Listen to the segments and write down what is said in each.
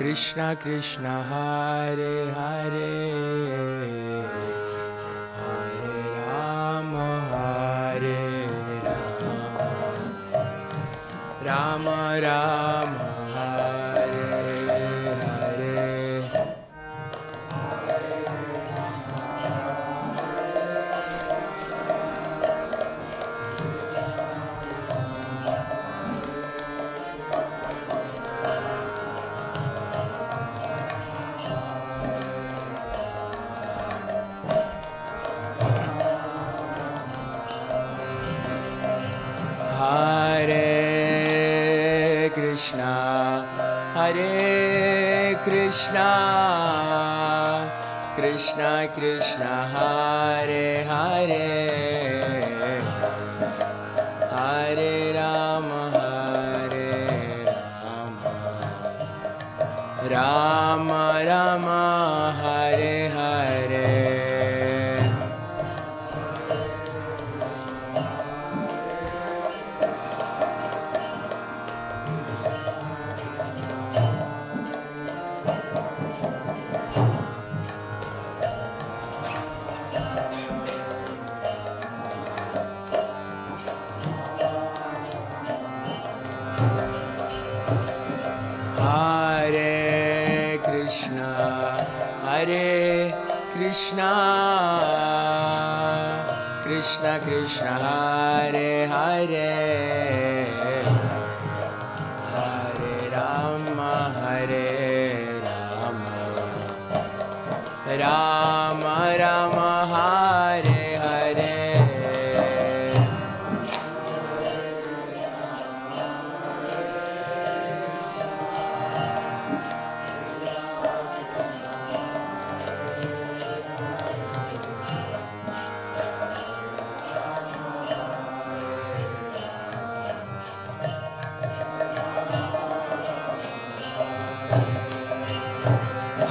Krishna Krishna Hare Hare, Hare Rama Hare Rama, Rama Rama Hare Hare. Hare Krishna, Hare Krishna, Krishna Krishna Hare Hare, Hare Rama Hare Rama, Rama Rama Hare Hare. Hare Krishna, Hare Krishna, Krishna Krishna Hare Hare, Hare Rama Hare Rama, Rama Rama Hare Hare.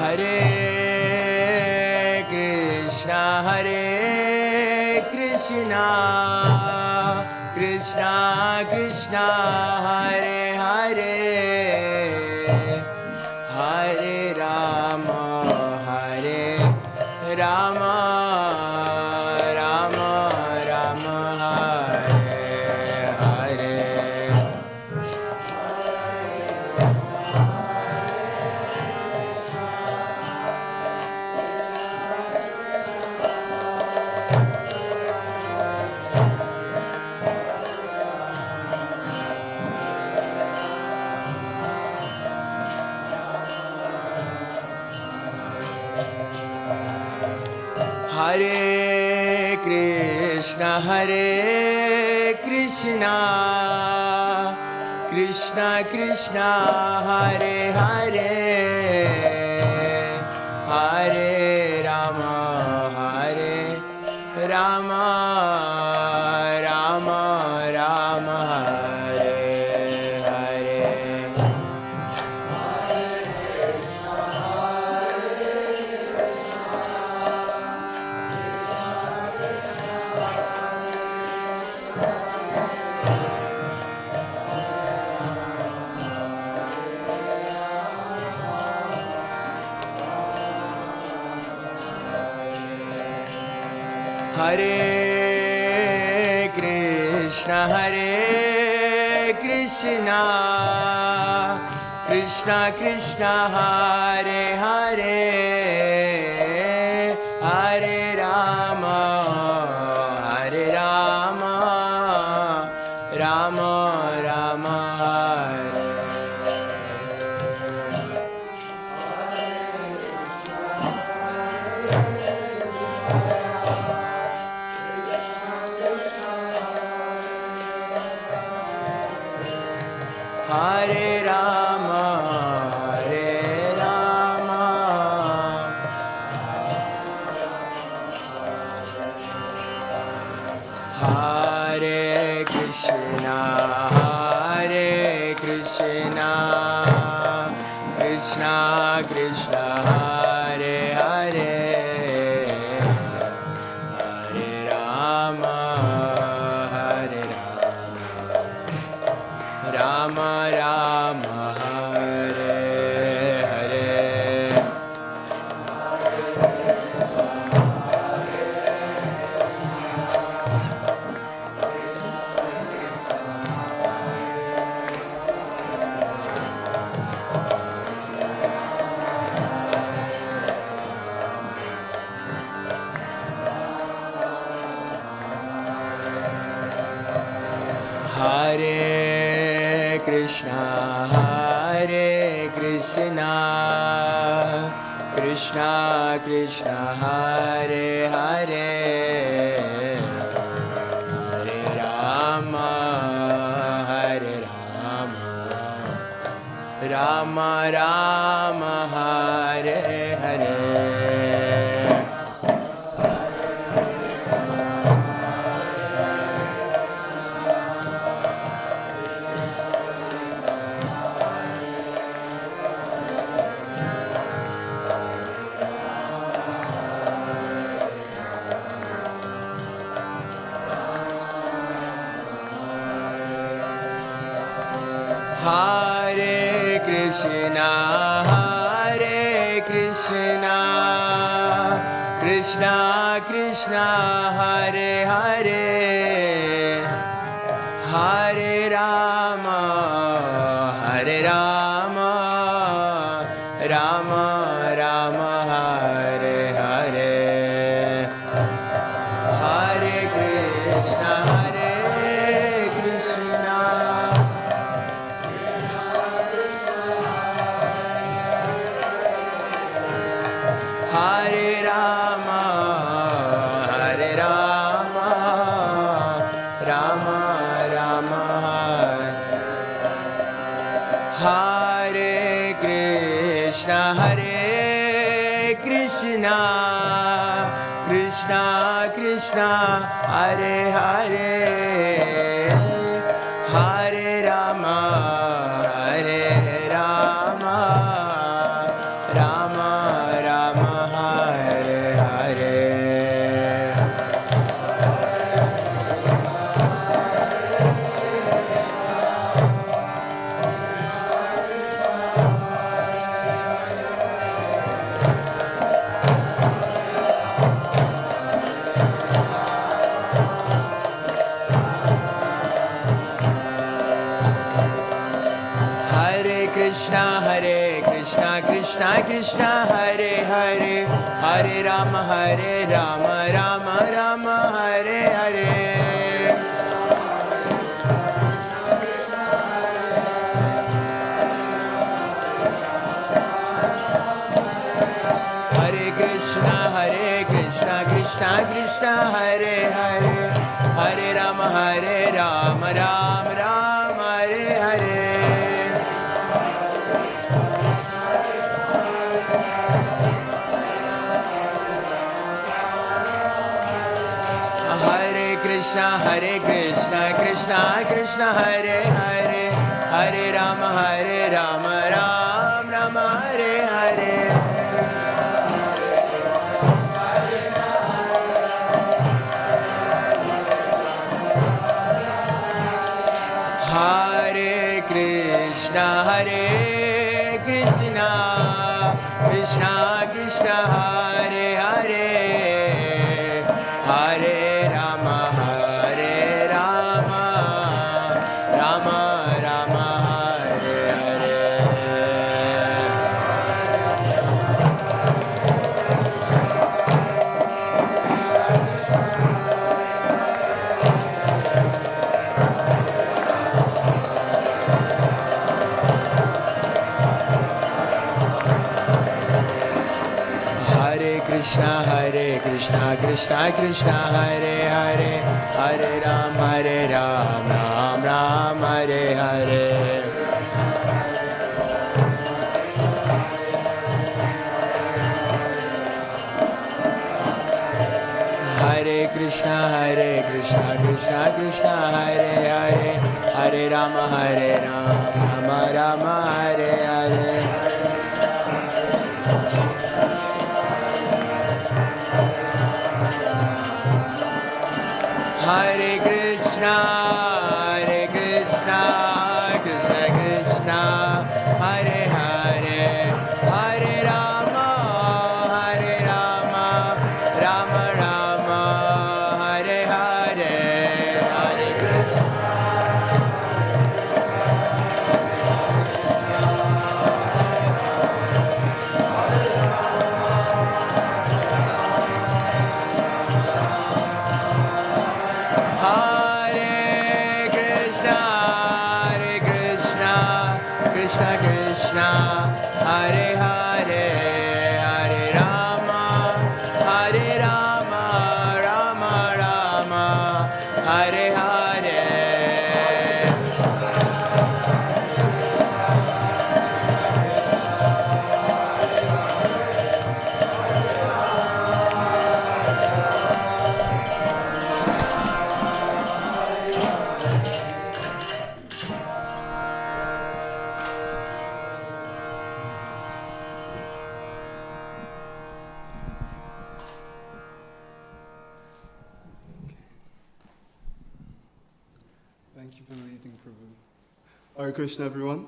Hare Krishna, Hare Krishna, Krishna Krishna Hare Hare, Hare Rama Hare Rama, Rama Rama Hare Hare. Hare Krishna, Hare Krishna, Krishna Krishna Hare Hare, Hare Rama Hare Rama, Rama Rama Hare Hare. Hare Krishna, Hare Krishna, Krishna Krishna Hare Hare, Hare Rama Hare Rama, Rama Rama Hare. Hare Rama, Hare Rama, Hare Krishna, Krishna Krishna, Hare Hare, Hare Rama, Rama Rama, Hare Hare. Hare Krishna, Krishna Krishna, Hare Hare, Hare Rama, Rama Rama, Hare Hare. Hare Krishna, Hare Rama, Rama Rama, Hare Krishna, Krishna Krishna, Hare Hare, Hare Rama, Rama Rama, Hare Hare. Krishna, Krishna Krishna, Hare Hare, Hare Rama, Rama Rama, Hare Hare. Hare Krishna, Krishna Krishna, Hare Hare, Hare Rama, Rama Rama, Hare Hare. Krishna, Krishna Krishna, Hare Hare, Hare Rama, Rama Rama, Hare Hare. Hare Krishna, Krishna Krishna, Hare Hare, Hare Rama, Rama Rama, Hare Hare. Krishna, Krishna, Hare Hare, Hare Ram, Ram Ram, Hare Hare. Hare Krishna, Krishna, Hare Hare, Hare Ram, Ram Ram, Hare Hare. Hare Krishna, Krishna Krishna, Hare Hare, Hare Rama, Rama Rama, Hare Hare. Hare Krishna. Hare Krishna, Hare Krishna, everyone.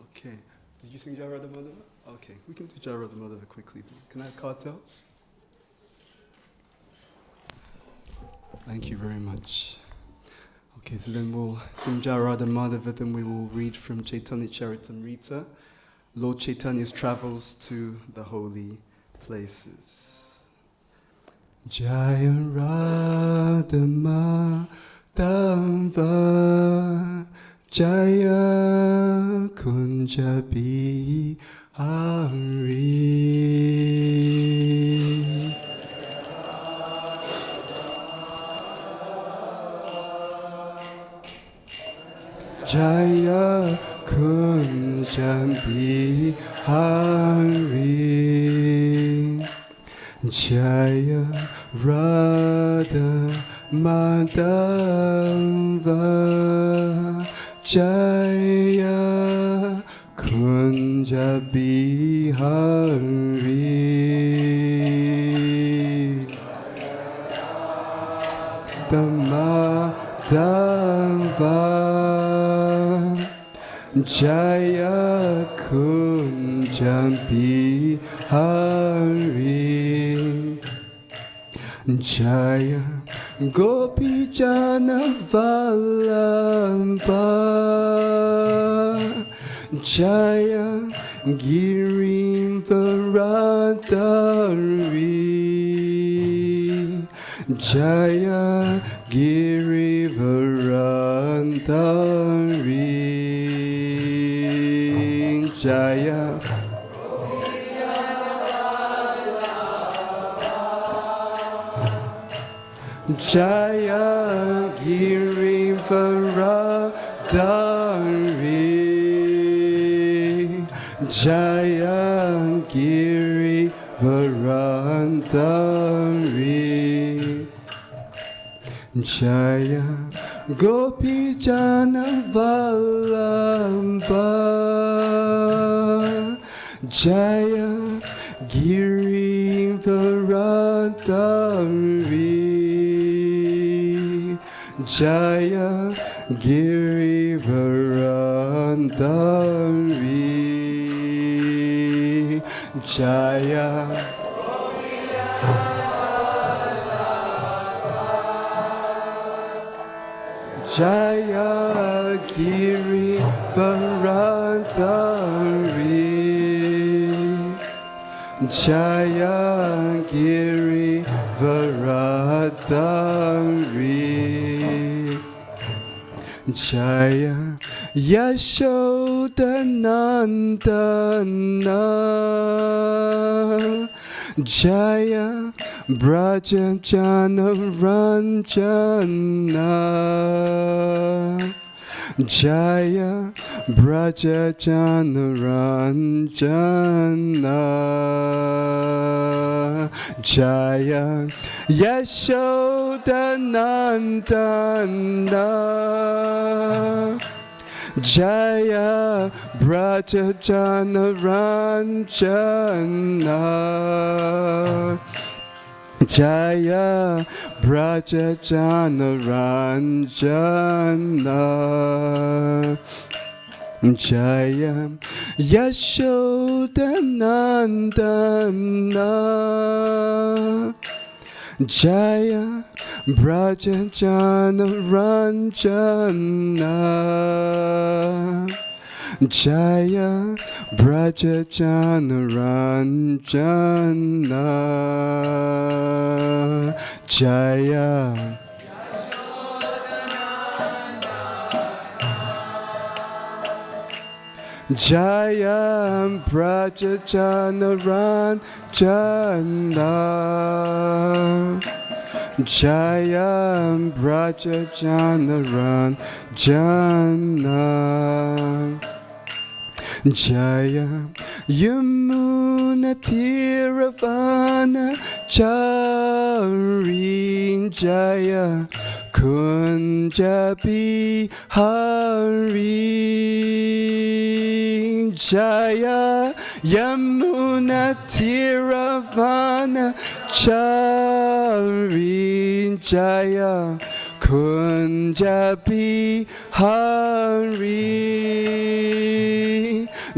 Okay. Did you sing Jai Radha Madhava? Okay, we can do Jai Radha Madhava quickly. Can I have cartels? Thank you very much. Okay, so then we'll sing Jai Radha Madhava, then we will read from Chaitanya-Caritāmṛta, Lord Chaitanya's travels to the holy places. Jaya Radha Madhava, Jaya Kunja Bihari. Jaya Kunja Bihari, Jaya Radha Madhava, Jaya Kunja Bihari, Madhava, Jaya Kunja Bihari, Jaya Gopi Jana Vallabha, Jaya Girivaradari, Jaya Girivaradari, Jaya Jaya Girivaradari, Jaya Girivaradari, Jaya Gopi Jana Vallabha, Jaya Girivaradari, Jaya Girivaradari, Jaya Jaya Girivaradari, Jaya Girivaradari, Jaya Yashodanandana, Jaya Brajajana Ranjana, Jaya Brajajana Ranjana, Jaya Yashodanandana, Jaya Brajajana Ranjana, Jaya Brajajana Ranjana, Jaya Yashodanandana, Jaya Brajajana Ranjana, Jaya Brajajana Ranjana, Jaya Jaya Brajajana Ranjana, Jaya Brajajana Ranjana, Jaya Yamuna Tiravana Chari, Jaya Kunja Bihari, Jaya Yamuna Tiravana Chari, Jaya Kunja Bihari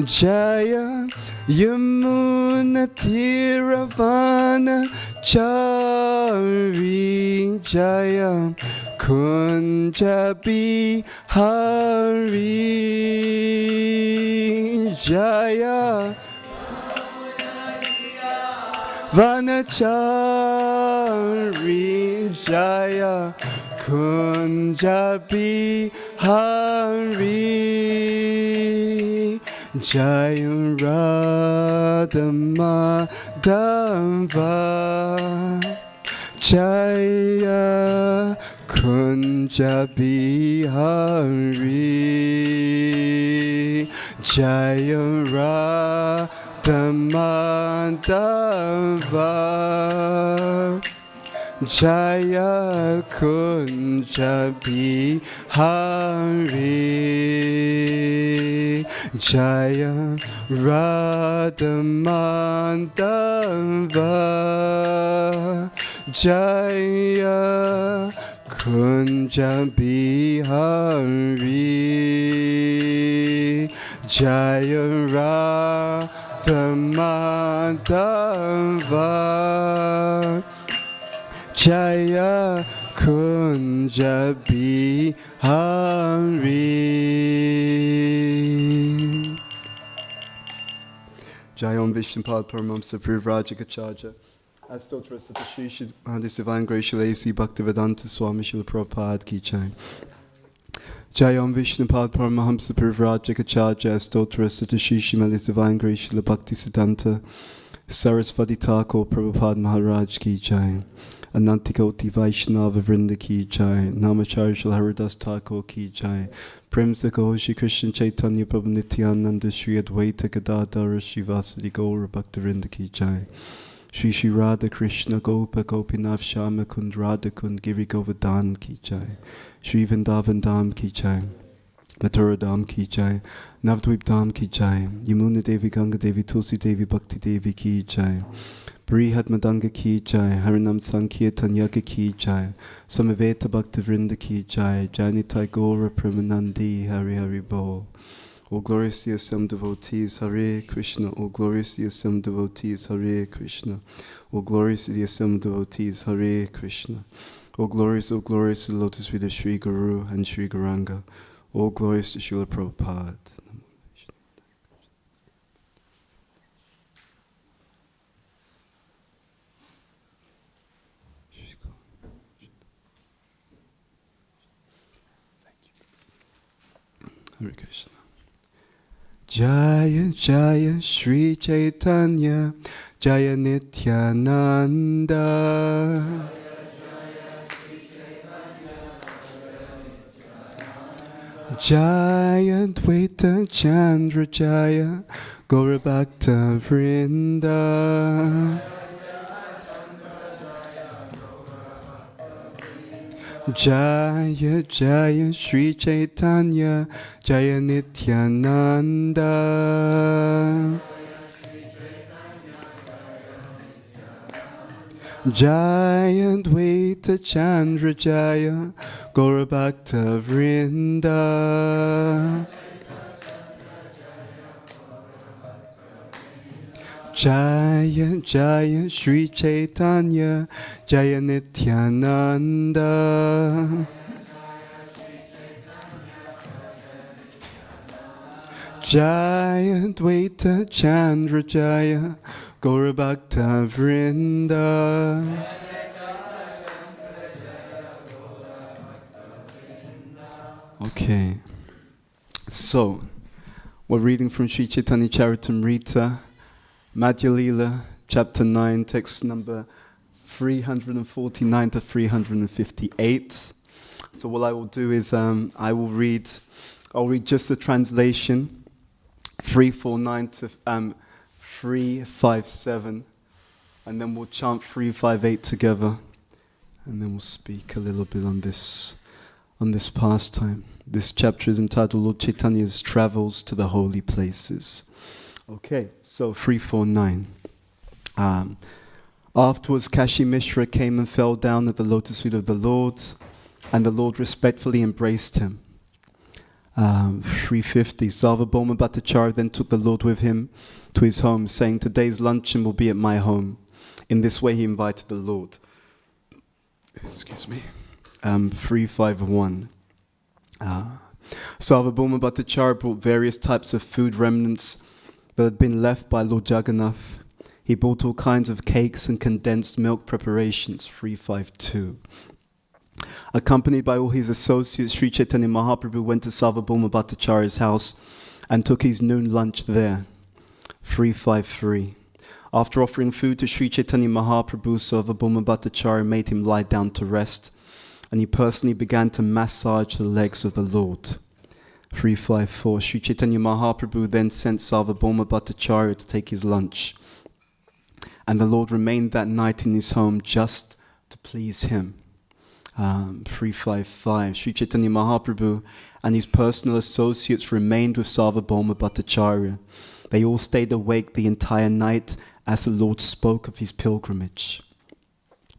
Jaya Yamuna Tiravana Chari Jaya Kunja Bihari Jaya Vanachari Jaya Kunja Bihari Jaya Radha Madhava Jaya Kunja Bihari Jaya Radha Madhava Jaya Kunja Bihari Jaya Radha Madhava Jaya Kunja Bihari Jaya Radha Madhava Jaya Kunja Bihari Jayam Vishnupad Paramamsa Purivrajikacharya Astotra Satashishi His Divine Grace Shila A.C. Bhaktivedanta Swami Shila Prabhupada Ki Jai Jayam Vishnupad Paramahamsa Purivrajikacharya Astotra Satashishi His Divine Grace Shila Bhaktivedanta Sarasvati Thakur Prabhupada Maharaj Ki Jai Anantikoti Vaishnava Vrinda Ki Jai Namacharya Shri Haridas Thakur Ki Jai Prem Sakho Shri Krishna Chaitanya Prabhu Nityananda Shri Advaita Gadadhara Shri Vasadi Gaura Bhaktivinoda Ki Jai Shri Shri Radha Krishna Gopa Gopinath Shama Kund Radha Kund Giri Govardhan Ki Jai Shri Vrindavan Dham Ki Jai Mathura Dham Ki Jai Navdvip Dham Ki Jai Yamuna Devi Ganga Devi Tulsi Devi Bhakti Devi Ki Jai Brihad Madanga Ki Jai Harinam Sankirtan Yaga Ki Jai Samaveta Bhakta Vrinda Ki Jai Janitai Gora Premanandi Hari Hari Bo. All glorious the assembled devotees, Hare Krishna. All glorious the assembled devotees, Hare Krishna. All glorious the assembled devotees, Hare Krishna. All glorious to the lotus feet of Sri Guru and Sri Gauranga. All glorious to Srila Prabhupada. Hare Krishna. Jaya Jaya Sri Chaitanya Jaya Nityananda Jaya Dvaita Chandra Jaya Gaura Bhakta Vrinda Jaya Jaya Sri Chaitanya Jaya Nityananda Jaya Dvaita Chandra Jaya Gaura Bhakta Vrinda Jaya Jaya Sri Chaitanya Jaya Nityananda Jaya Dvaita Chandra Jaya Gaura Bhakta Vrinda. Okay, so we're reading from Sri Caitanya-Caritāmṛta Madhya Lila, chapter 9, text number 349 to 358. So what I will do is I'll read just the translation, 349 to 357, and then we'll chant 358 together, and then we'll speak a little bit on this pastime. This chapter is entitled Lord Chaitanya's Travels to the Holy Places. Okay, so 349. Afterwards, Kashi Mishra came and fell down at the lotus feet of the Lord. and the Lord respectfully embraced him. 350. Sarvabhauma Bhattacharya then took the Lord with him to his home, saying, "Today's luncheon will be at my home." In this way he invited the Lord. Excuse me. 351. Sarvabhauma Bhattacharya brought various types of food remnants that had been left by Lord Jagannath. He brought all kinds of cakes and condensed milk preparations. 352. Accompanied by all his associates, Sri Chaitanya Mahaprabhu went to Sarvabhauma Bhattacharya's house and took his noon lunch there. 353. After offering food to Sri Chaitanya Mahaprabhu, Sarvabhauma Bhattacharya made him lie down to rest, and he personally began to massage the legs of the Lord. 354. Sri Chaitanya Mahaprabhu then sent Sarvabhauma Bhattacharya to take his lunch, and the Lord remained that night in his home just to please him. 355. Sri Chaitanya Mahaprabhu and his personal associates remained with Sarvabhauma Bhattacharya. They all stayed awake the entire night as the Lord spoke of his pilgrimage.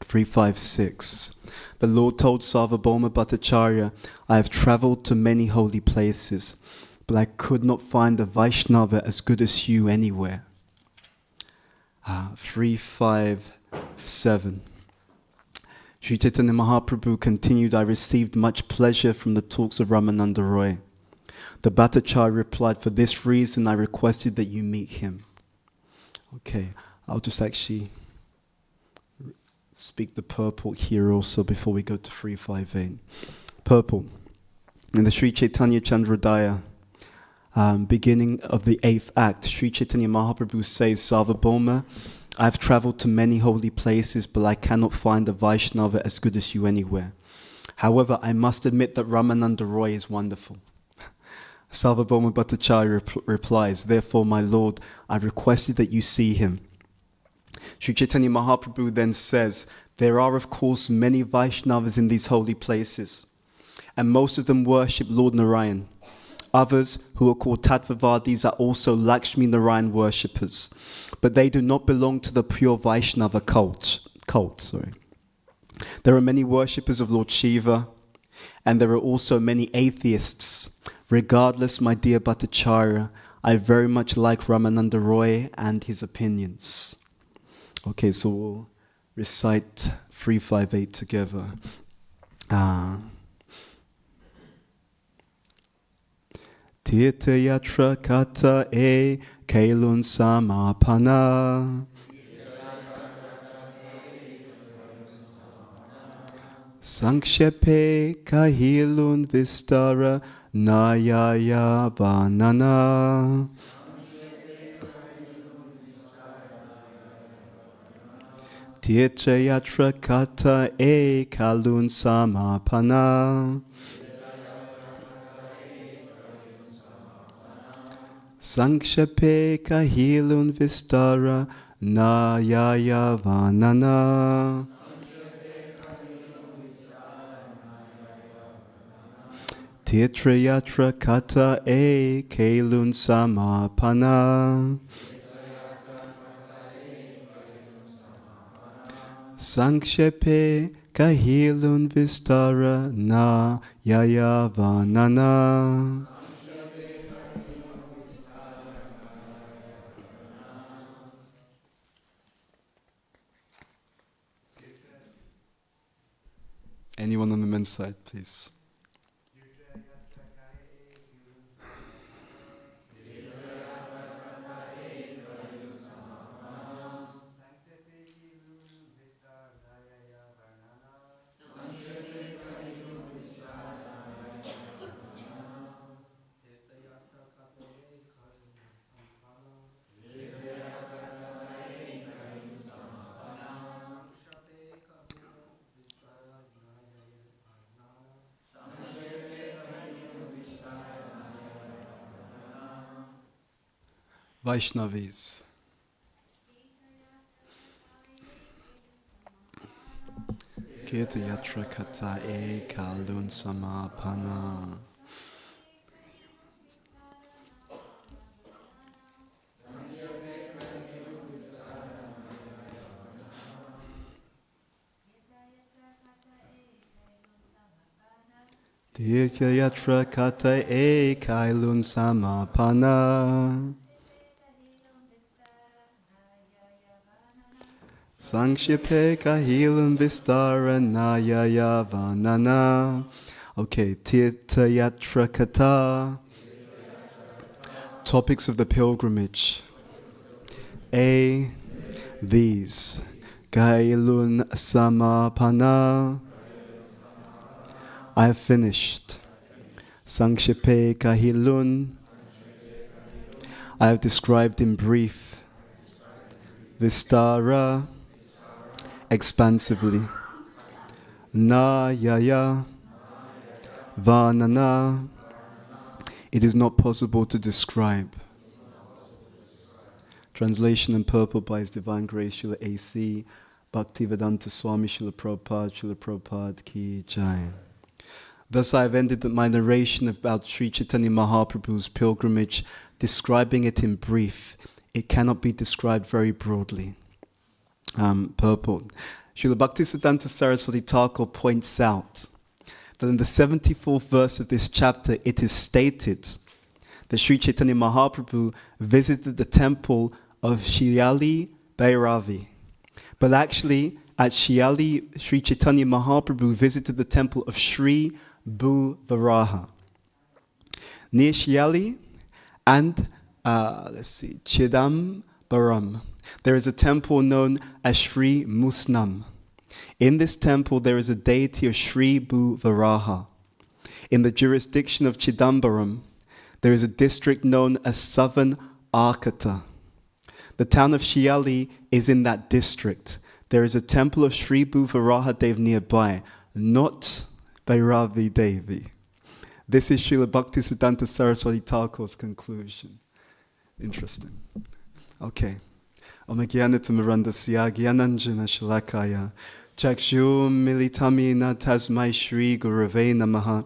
356. The Lord told Sarvabhauma Bhattacharya, "I have travelled to many holy places, but I could not find a Vaishnava as good as you anywhere." 357. Sri Chaitanya Mahaprabhu continued, "I received much pleasure from the talks of Ramananda Roy." The Bhattacharya replied, "For this reason I requested that you meet him." Okay, I'll just actually speak the purport here also before we go to 358. Purport. In the Sri Chaitanya Chandrodaya, beginning of the 8th act, Sri Chaitanya Mahaprabhu says, "Sarvabhauma, I have travelled to many holy places, but I cannot find a Vaishnava as good as you anywhere. However, I must admit that Ramananda Roy is wonderful." Sarvabhauma Bhattacharya replies, "Therefore, my Lord, I requested that you see him." Sri Chaitanya Mahaprabhu then says, "There are of course many Vaishnavas in these holy places, and most of them worship Lord Narayan. Others, who are called Tattvavadis, are also Lakshmi Narayan worshippers, but they do not belong to the pure Vaishnava cult. There are many worshippers of Lord Shiva, and there are also many atheists. Regardless, my dear Bhattacharya, I very much like Ramananda Roy and his opinions." Okay, so we'll recite 358 together. Tirthayatra kata e kailun samapana. Sankshepe kahilun vistara nayaya vanana. Tirthayatra kata e kalun samapana. Sankshepe kahilun vistara nayaya vanana. Tirthayatra kata e kailun samapana. Sankshepe kahilun vistara na yaya vanana. Anyone on the men's side, please? Vaishnavis. Tirthayatra kata e kalun samapana. Tirthayatra kata ekailun samapana. Sangshipe kahilun vistara nayaya vanana. Okay, Tirthayatra kata. Topics of the pilgrimage. A. These. Kailun samapana. I have finished. Sangshipe kahilun. I have described in brief. Vistara. Expansively. Nayaya. Vanana. It is not possible to describe. Translation in purple by His Divine Grace Srila A.C. Bhaktivedanta Swami Srila Prabhupada Ki Jai. Thus I have ended my narration about Sri Chaitanya Mahaprabhu's pilgrimage, describing it in brief. It cannot be described very broadly. Purport. Srila Bhaktisiddhanta Saraswati Thakur points out that in the 74th verse of this chapter it is stated that Sri Chaitanya Mahaprabhu visited the temple of Shiyali Bhairavi. But actually, at Shiyali, Sri Chaitanya Mahaprabhu visited the temple of Sri Bhuvaraha. Near Shiyali and, Chidambaram, there is a temple known as Sri Musnam. In this temple, there is a deity of Sri Bhuvaraha. In the jurisdiction of Chidambaram, there is a district known as Southern Arcata. The town of Shiyali is in that district. There is a temple of Sri Bhuvaraha Dev nearby, not Bhairavi Devi. This is Srila Bhaktisiddhanta Saraswati Thakur's conclusion. Interesting. Okay. Omagyanitamarandasya Gyananjana Shalakaya Chakshum Militamina Tasmai Shri Gurave Namaha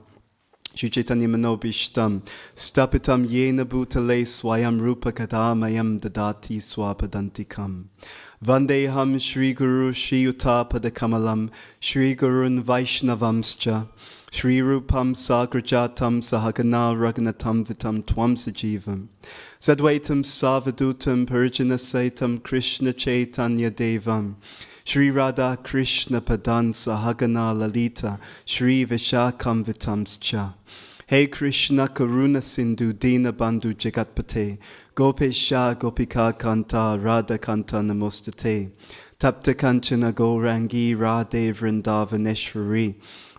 Shri Chaitanya Manobishtam Stapitam Yena Bhutale Swayam Rupa Kadamayam Dadati Swapadantikam Vandeham Shri Guru Shri Utapada Kamalam Shri Gurun Vaishnavamscha Shri Rupam Sagrajatam Sahagana Ragnatam Vitam Twam Sajivam Sadvaitam Savadutam Purjana Saitam Krishna Chaitanya Devam Shri Radha Krishna Padan Sahagana Lalita Shri Vishakam Vitamscha Hey Krishna Karuna Sindhu Dina Bandhu Jagatpate Gopesha Gopika Kanta Radha Kanta Namostate Tapta Kanchana Gaurangi Radhe Vrindavaneshwari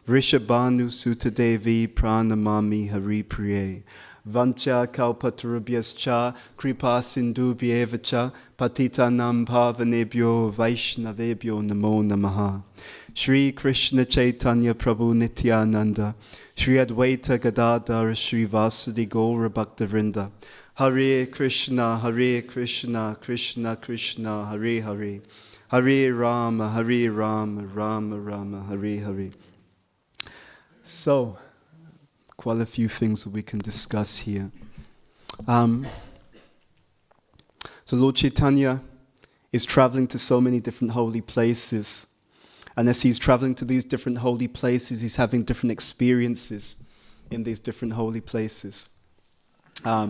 Rishabhanu Sutadevi Pranamami Hari Priye Vancha Kalpatarubhyascha Kripa Sindhubhyevacha Patitanam Bhavanebhyo Vaishnavebhyo Namo Namaha Shri Krishna Chaitanya Prabhu Nityananda Shri Advaita Gadadhar Shri Vasudi Gaura Bhaktavrinda Hare Krishna Krishna Krishna Hare Hare Hare Rama Rama Rama Hare Hare. So, quite a few things that we can discuss here. So Lord Chaitanya is traveling to so many different holy places. And as he's traveling to these different holy places, he's having different experiences in these different holy places. At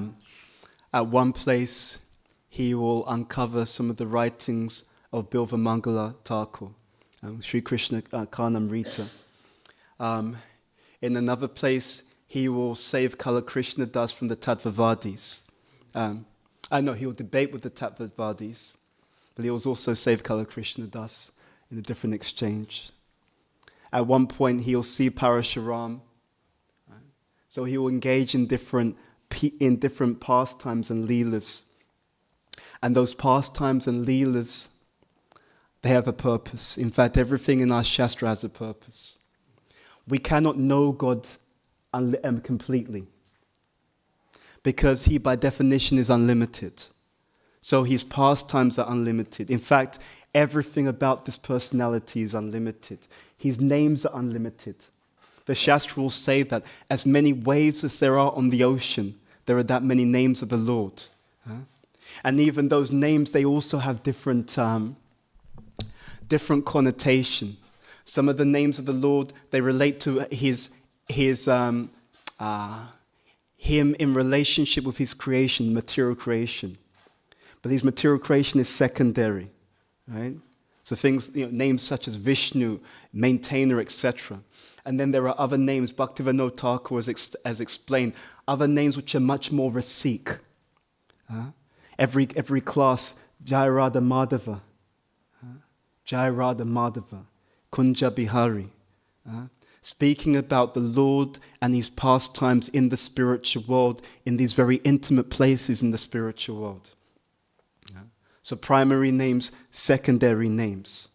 one place, he will uncover some of the writings of Bilvamangala Thakur, Sri Krishna Karnamrita. In another place, he will save Kala Krishna Das from the Tattvavadis. He will debate with the Tattvavadis, but he will also save Kala Krishna Das in a different exchange. At one point, he will see Parashuram. So he will engage in different pastimes and leelas. And those pastimes and leelas, they have a purpose. In fact, everything in our Shastra has a purpose. We cannot know God completely because he, by definition, is unlimited. So his pastimes are unlimited. In fact, everything about this personality is unlimited. His names are unlimited. The Shastra will say that as many waves as there are on the ocean, there are that many names of the Lord. And even those names, they also have different connotation. Some of the names of the Lord, they relate to his him in relationship with his creation, material creation. But his material creation is secondary, right? So things, names such as Vishnu, maintainer, etc. And then there are other names, Bhaktivinoda Thakur has explained, other names which are much more Rasik. Every class, Jai Radha Madhava, Jai Radha Madhava, Kunja Bihari, speaking about the Lord and his pastimes in the spiritual world, in these very intimate places in the spiritual world. So primary names, secondary names.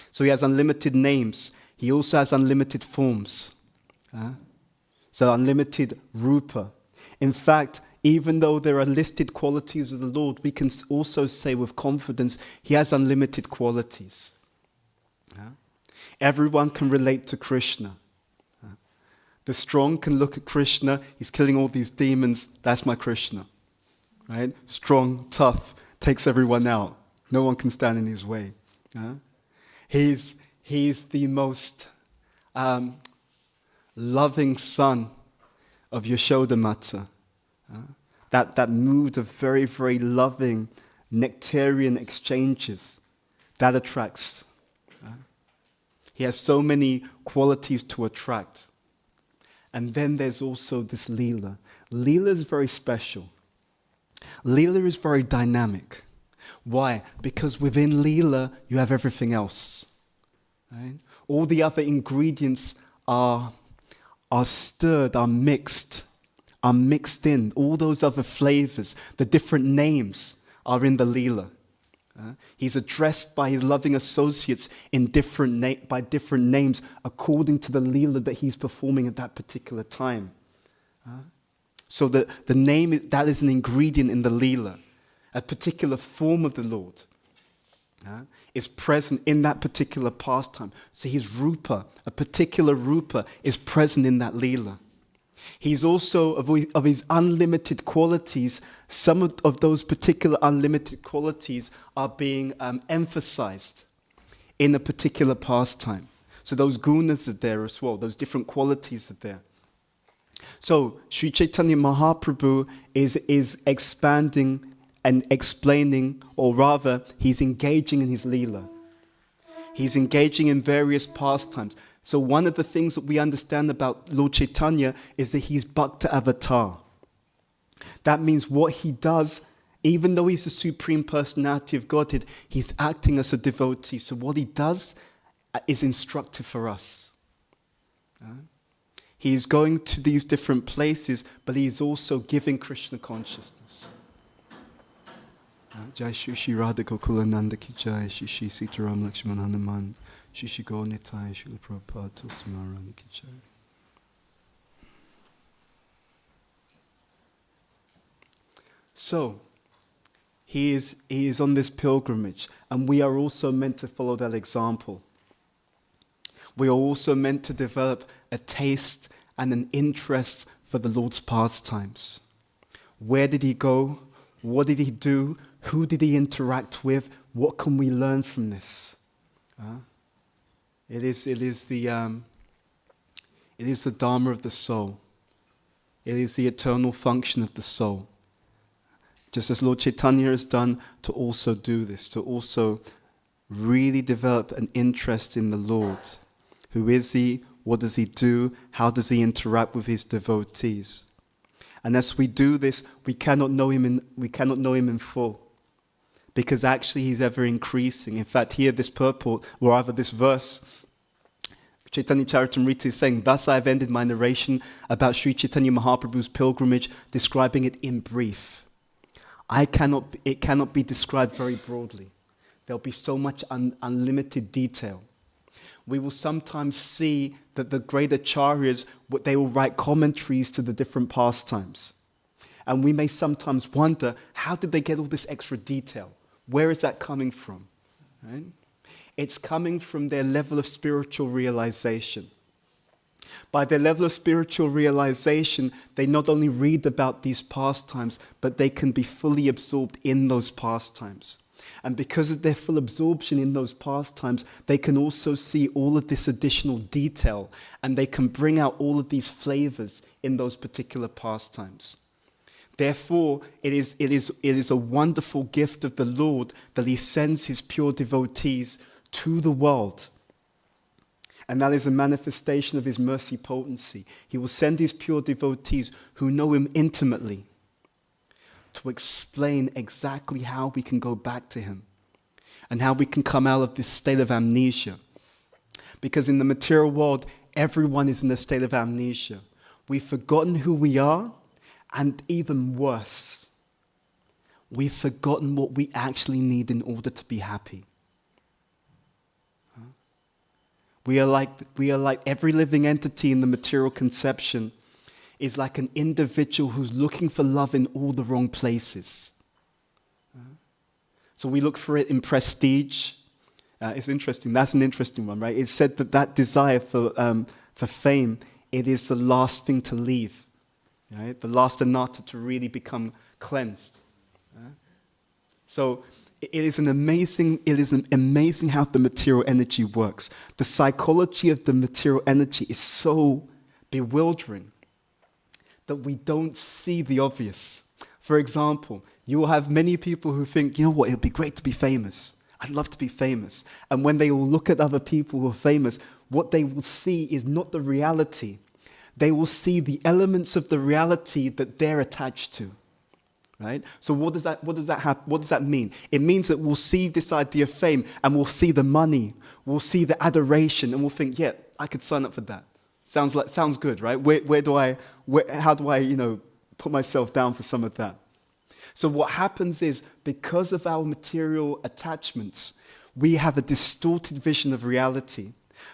So he has unlimited names. He also has unlimited forms. So unlimited rupa. In fact, even though there are listed qualities of the Lord, we can also say with confidence, he has unlimited qualities. Everyone can relate to Krishna. The strong can look at Krishna, he's killing all these demons, that's my Krishna. Right? Strong, tough, takes everyone out. No one can stand in his way. He's the most loving son of Yashoda Mata. That mood of very, very loving nectarian exchanges, that attracts. He has so many qualities to attract. And then there's also this Leela. Leela is very special. Leela is very dynamic. Why? Because within Leela, you have everything else. Right? All the other ingredients are stirred, are mixed in. All those other flavors, the different names are in the Leela. He's addressed by his loving associates by different names according to the Leela that he's performing at that particular time. So the name, that is an ingredient in the Leela. A particular form of the Lord is present in that particular pastime. So his rupa, a particular rupa, is present in that Leela. He's also, of his unlimited qualities, some of those particular unlimited qualities are being emphasized in a particular pastime. So those gunas are there as well, those different qualities are there. So Sri Chaitanya Mahaprabhu is expanding and explaining, or rather, he's engaging in his Leela. He's engaging in various pastimes. So one of the things that we understand about Lord Chaitanya is that he's Bhakta avatar. That means what he does, even though he's the Supreme Personality of Godhead, he's acting as a devotee. So what he does is instructive for us. He's going to these different places, but he's also giving Krishna consciousness. Jai Shri Radha Gokulananda Ki Jai, Shri Sitaram Lakshman Hanuman, Shri Gaur Nitai, Shri Prabhupada Tulsi Maharani Ki Jai. So, he is on this pilgrimage, and we are also meant to follow that example. We are also meant to develop a taste and an interest for the Lord's pastimes. Where did he go? What did he do? Who did he interact with? What can we learn from this? It is the Dharma of the soul. It is the eternal function of the soul. Just as Lord Chaitanya has done, to also do this, to also really develop an interest in the Lord. Who is he? What does he do? How does he interact with his devotees? And as we do this, we cannot know him in full, because actually he's ever increasing. In fact, here this purport, or rather this verse, Chaitanya-Caritāmṛta is saying, "Thus I have ended my narration about Sri Chaitanya Mahaprabhu's pilgrimage, describing it in brief." It cannot be described very broadly. There'll be so much unlimited detail. We will sometimes see that the great acharyas, they will write commentaries to the different pastimes. And we may sometimes wonder, how did they get all this extra detail? Where is that coming from? Right? It's coming from their level of spiritual realization. By their level of spiritual realization, they not only read about these pastimes, but they can be fully absorbed in those pastimes. And because of their full absorption in those pastimes, they can also see all of this additional detail, and they can bring out all of these flavors in those particular pastimes. Therefore, it is a wonderful gift of the Lord that he sends his pure devotees to the world. And that is a manifestation of his mercy potency. He will send his pure devotees who know him intimately to explain exactly how we can go back to him and how we can come out of this state of amnesia. Because in the material world, everyone is in a state of amnesia. We've forgotten who we are, and even worse, we've forgotten what we actually need in order to be happy. We are like every living entity in the material conception is like an individual who's looking for love in all the wrong places. So we look for it in prestige. It's interesting. That's an interesting one, right? It's said that desire for fame, it is the last thing to leave, right? The last anatta to really become cleansed. So it is amazing how the material energy works. The psychology of the material energy is so bewildering that we don't see the obvious. For example, you will have many people who think, you know what, it would be great to be famous. I'd love to be famous. And when they will look at other people who are famous, what they will see is not the reality. They will see the elements of the reality that they're attached to. Right? So what does that mean? It means that we'll see this idea of fame, and we'll see the money, we'll see the adoration, and we'll think, yeah, I could sign up for that. Sounds good, right? How do I, put myself down for some of that? So what happens is, because of our material attachments, we have a distorted vision of reality.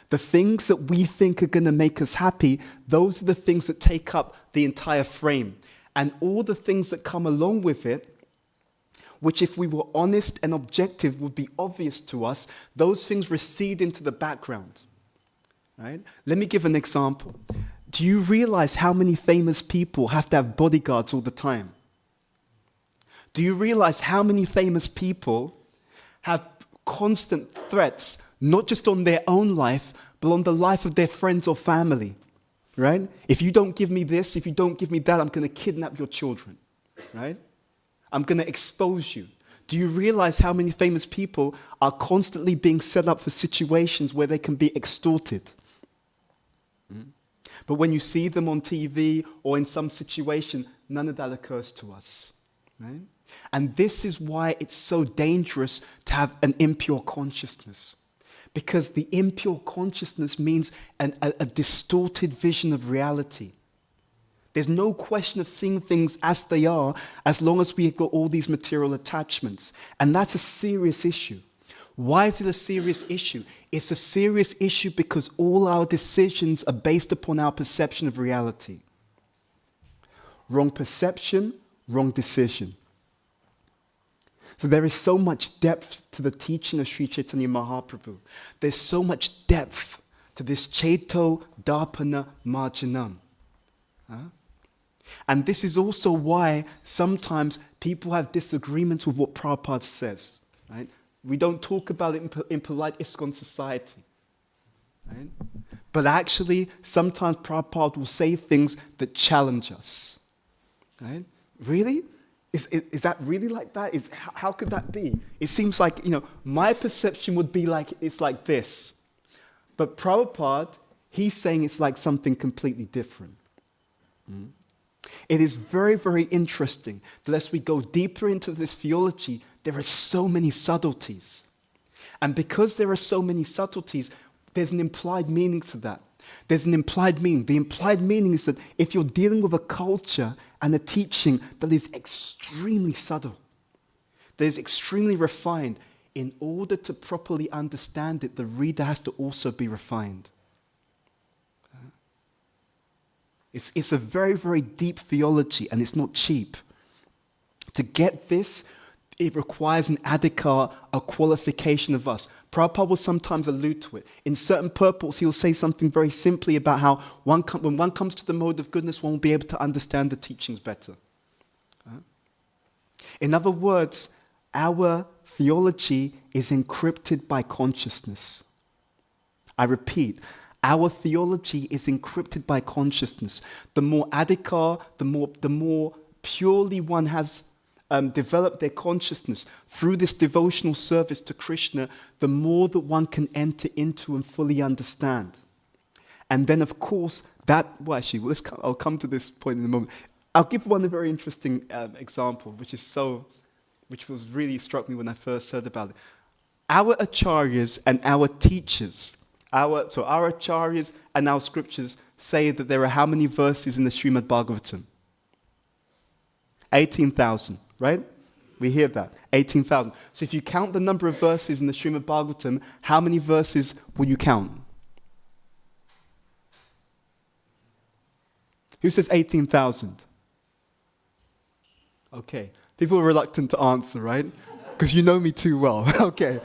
The things that we think are going to make us happy, those are the things that take up the entire frame. And all the things that come along with it, which if we were honest and objective would be obvious to us, those things recede into the background. Right? Let me give an example. Do you realize how many famous people have to have bodyguards all the time? Do you realize how many famous people have constant threats, not just on their own life, but on the life of their friends or family? Right? If you don't give me this, if you don't give me that, I'm going to kidnap your children. Right? I'm going to expose you. Do you realize how many famous people are constantly being set up for situations where they can be extorted? But when you see them on TV or in some situation, none of that occurs to us. Right? And this is why it's so dangerous to have an impure consciousness. Because the impure consciousness means a distorted vision of reality. There's no question of seeing things as they are as long as we've got all these material attachments. And that's a serious issue. Why is it a serious issue? It's a serious issue because all our decisions are based upon our perception of reality. Wrong perception, wrong decision. So there is so much depth to the teaching of Sri Chaitanya Mahaprabhu. There's so much depth to this Caitanya-Caritāmṛta Madhya. And this is also why sometimes people have disagreements with what Prabhupada says. Right? We don't talk about it in polite ISKCON society. Right? But actually, sometimes Prabhupada will say things that challenge us. Right? Really? Is that really like that? How could that be? It seems like, my perception would be like, it's like this. But Prabhupada, he's saying it's like something completely different. It is very, very interesting that as we go deeper into this theology, there are so many subtleties. And because there are so many subtleties, there's an implied meaning to that. There's an implied meaning. The implied meaning is that if you're dealing with a culture and a teaching that is extremely subtle, that is extremely refined, in order to properly understand it, the reader has to also be refined. It's a very, very deep theology, and it's not cheap. To get this, it requires an adhikar, a qualification of us. Prabhupada will sometimes allude to it. In certain purports, he'll say something very simply about how when one comes to the mode of goodness, one will be able to understand the teachings better. In other words, our theology is encrypted by consciousness. I repeat, our theology is encrypted by consciousness. The more adhikar, the more purely one has developed their consciousness through this devotional service to Krishna, the more that one can enter into and fully understand. And then, of course, I'll come to this point in a moment. I'll give one very interesting example, which was really struck me when I first heard about it. Our acharyas and our teachers, our acharyas and our scriptures say that there are how many verses in the Srimad Bhagavatam? 18,000, right? We hear that, 18,000. So if you count the number of verses in the Srimad Bhagavatam, how many verses will you count? Who says 18,000? Okay. People are reluctant to answer, right? Because you know me too well. Okay.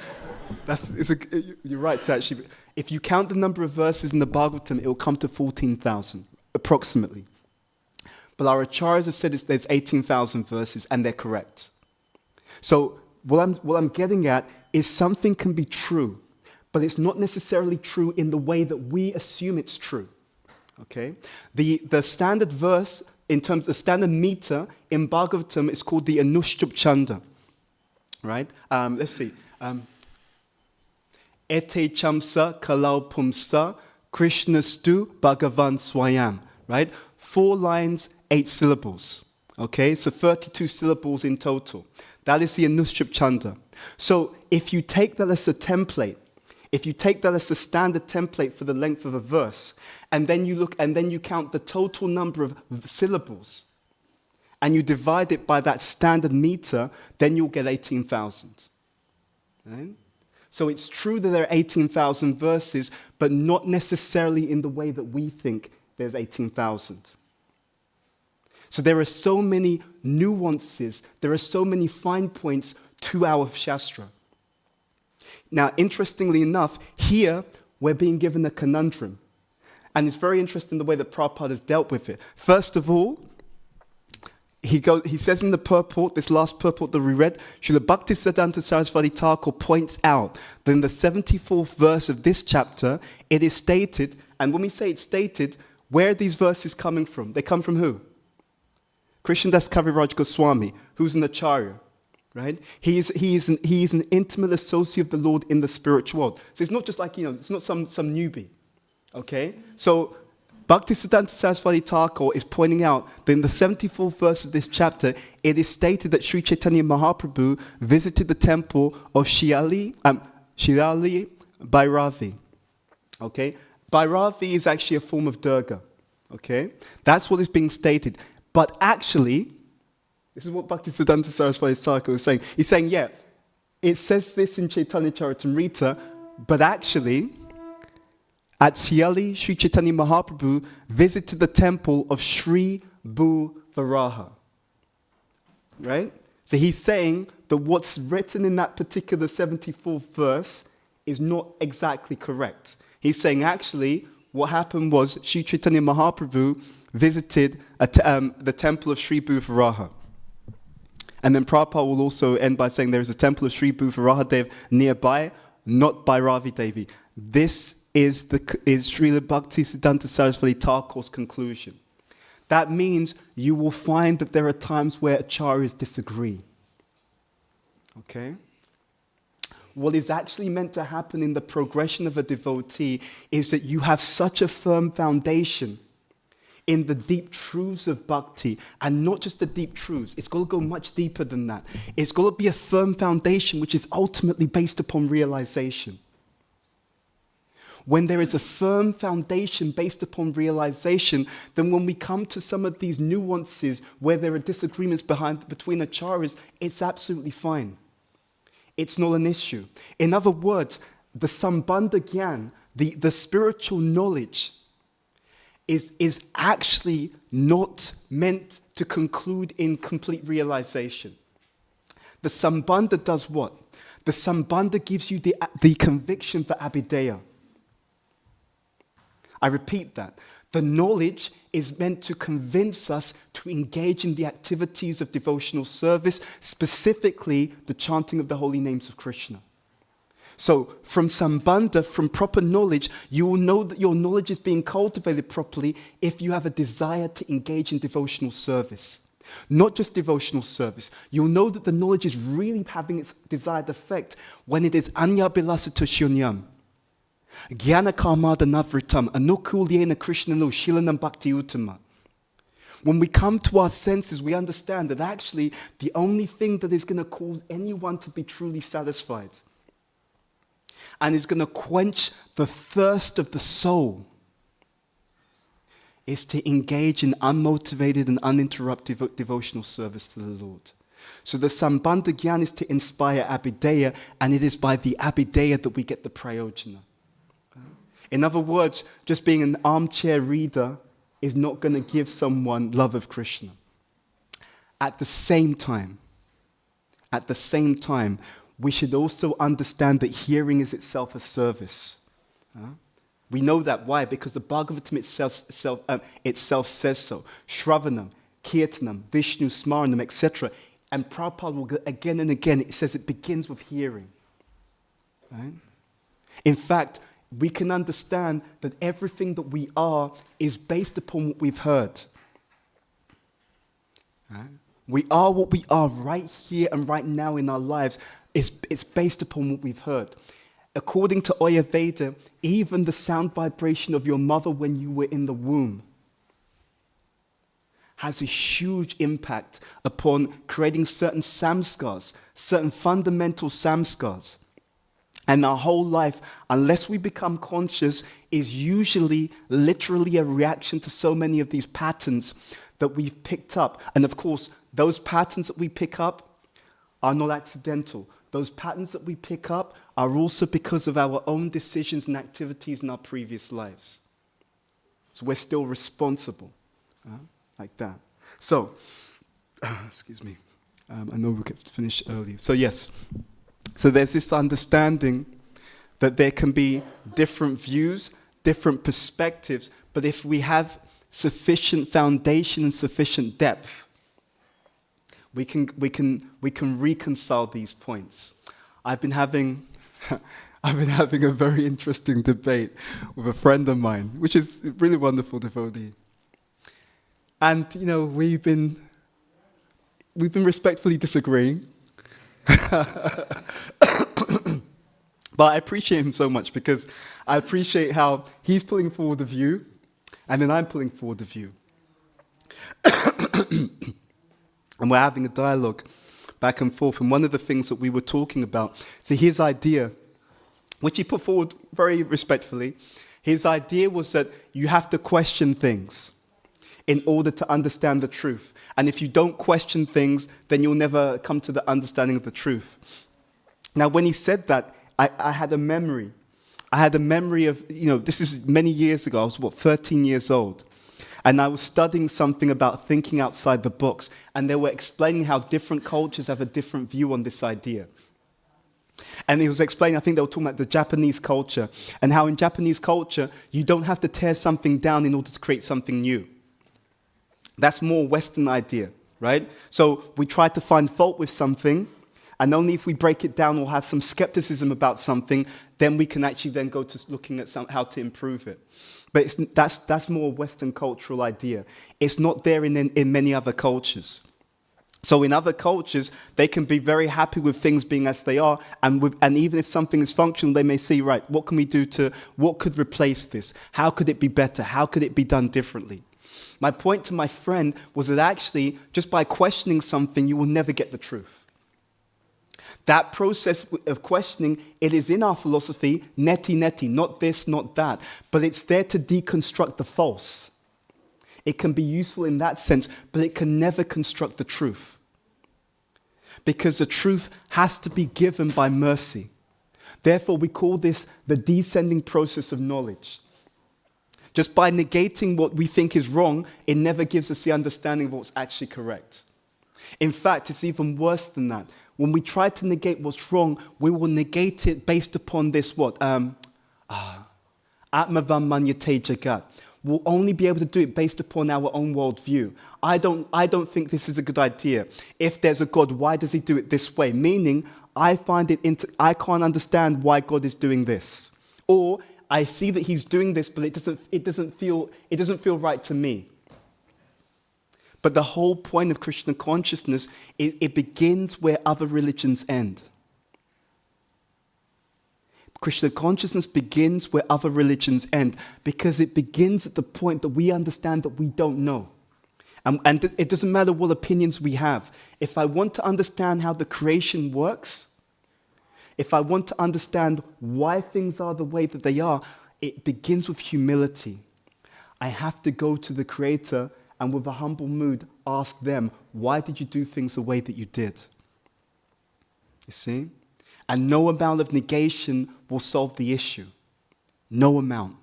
You're right to actually... If you count the number of verses in the Bhagavatam, it will come to 14,000, approximately. But our acharyas have said there's 18,000 verses, and they're correct. So what I'm getting at is something can be true, but it's not necessarily true in the way that we assume it's true. Okay? The standard verse, in terms of the standard meter in Bhagavatam, is called the Anushtup Chanda. Right? Let's see. Ete chamsa kalau pumsa Krishnastu Bhagavan Swayam. Right? 4 lines, 8 syllables. Okay? So 32 syllables in total. That is the Anushtup Chanda. So if you take that as a template, if you take that as a standard template for the length of a verse, and then you count the total number of syllables, and you divide it by that standard meter, then you'll get 18,000. Right? So it's true that there are 18,000 verses, but not necessarily in the way that we think there's 18,000. So there are so many nuances, there are so many fine points to our Shastra. Now, interestingly enough, here we're being given a conundrum. And it's very interesting the way that Prabhupada has dealt with it. First of all, he says in the purport, this last purport that we read, Srila Bhaktisiddhanta Saraswati Thakur points out that in the 74th verse of this chapter, it is stated, and when we say it's stated, where are these verses coming from? They come from who? Krishnadas Kaviraj Goswami, who's an acharya. Right? He is an intimate associate of the Lord in the spiritual world. So it's not just like, it's not some newbie. Okay? So Bhaktisiddhanta Saraswati Thakur is pointing out that in the 74th verse of this chapter, it is stated that Sri Chaitanya Mahaprabhu visited the temple of Shirali Bhairavi. Okay? Bhairavi is actually a form of Durga. Okay? That's what is being stated. But actually, this is what Bhaktisiddhanta Saraswati Thakur is saying. He's saying, yeah, it says this in Caitanya-Caritāmṛta, but actually, at Shirali, Sri Chaitanya Mahaprabhu visited the temple of Sri Bhu Varaha. Right? So he's saying that what's written in that particular 74th verse is not exactly correct. He's saying, actually, what happened was Sri Chaitanya Mahaprabhu visited the temple of Sri Bhu Varaha. And then Prabhupada will also end by saying there is a temple of Sri Bhu Varaha Dev nearby, not by Ravi Devi. This is Srila Bhaktisiddhanta Saraswati Thakur's conclusion. That means you will find that there are times where acharyas disagree. Okay? What is actually meant to happen in the progression of a devotee is that you have such a firm foundation in the deep truths of bhakti, and not just the deep truths. It's got to go much deeper than that. It's got to be a firm foundation which is ultimately based upon realization. When there is a firm foundation based upon realization, then when we come to some of these nuances where there are disagreements between acharyas, it's absolutely fine. It's not an issue. In other words, the sambandha gyan, the spiritual knowledge, is actually not meant to conclude in complete realization. The sambandha does what? The sambandha gives you the conviction for abhideya. I repeat that. The knowledge is meant to convince us to engage in the activities of devotional service, specifically the chanting of the holy names of Krishna. So from Sambandha, from proper knowledge, you will know that your knowledge is being cultivated properly if you have a desire to engage in devotional service. Not just devotional service. You'll know that the knowledge is really having its desired effect when it is anya bilasita shunyam. Jnana karmada navritam anukulyena krishnanu shilanam bhakti uttama. When we come to our senses, we understand that actually the only thing that is going to cause anyone to be truly satisfied and is going to quench the thirst of the soul is to engage in unmotivated and uninterrupted devotional service to the Lord. So the Sambandha Gyan is to inspire Abhideya, and it is by the Abhideya that we get the Prayojana. In other words, just being an armchair reader is not going to give someone love of Krishna. At the same time, we should also understand that hearing is itself a service. We know that. Why? Because the Bhagavatam itself says so. Shravanam, Kirtanam, Vishnu, Smaranam, etc. And Prabhupada will go again and again, it says it begins with hearing. Right? In fact, we can understand that everything that we are is based upon what we've heard. Right? We are what we are right here and right now in our lives. It's based upon what we've heard. According to Ayurveda, even the sound vibration of your mother when you were in the womb has a huge impact upon creating certain samskars, certain fundamental samskars. And our whole life, unless we become conscious, is usually literally a reaction to so many of these patterns that we've picked up. And of course, those patterns that we pick up are not accidental. Those patterns that we pick up are also because of our own decisions and activities in our previous lives. So we're still responsible, like that. So, excuse me, I know we'll get to finish early. So yes, so there's this understanding that there can be different views, different perspectives, but if we have sufficient foundation and sufficient depth, we can reconcile these points. I've been having a very interesting debate with a friend of mine, which is a really wonderful devotee. And we've been respectfully disagreeing. But I appreciate him so much because I appreciate how he's pulling forward a view and then I'm pulling forward a view. And we're having a dialogue back and forth. And one of the things that we were talking about, so his idea, which he put forward very respectfully, his idea was that you have to question things in order to understand the truth. And if you don't question things, then you'll never come to the understanding of the truth. Now, when he said that, I had a memory. I had a memory of, this is many years ago. I was, 13 years old. And I was studying something about thinking outside the box. And they were explaining how different cultures have a different view on this idea. And he was explaining, I think they were talking about the Japanese culture, and how in Japanese culture, you don't have to tear something down in order to create something new. That's more Western idea, right? So we try to find fault with something, and only if we break it down or have some skepticism about something, then we can actually then go to looking at how to improve it. But that's more Western cultural idea. It's not there in many other cultures. So in other cultures, they can be very happy with things being as they are, and even if something is functional, they may see, right, what can we do what could replace this? How could it be better? How could it be done differently? My point to my friend was that actually, just by questioning something, you will never get the truth. That process of questioning, it is in our philosophy, neti, not this, not that, but it's there to deconstruct the false. It can be useful in that sense, but it can never construct the truth. Because the truth has to be given by mercy. Therefore, we call this the descending process of knowledge. Just by negating what we think is wrong, it never gives us the understanding of what's actually correct. In fact, it's even worse than that. When we try to negate what's wrong, we will negate it based upon this what? Atmavam manyate jagat. we'll only be able to do it based upon our own worldview. I don't think this is a good idea. If there's a God, why does he do it this way? Meaning, I can't understand why God is doing this. Or I see that he's doing this, but it doesn't feel right to me. But the whole point of Krishna consciousness is it begins where other religions end. Krishna consciousness begins where other religions end, because it begins at the point that we understand that we don't know. And it doesn't matter what opinions we have. If I want to understand how the creation works, if I want to understand why things are the way that they are, it begins with humility. I have to go to the Creator and with a humble mood ask them, why did you do things the way that you did? You see? And no amount of negation will solve the issue. No amount.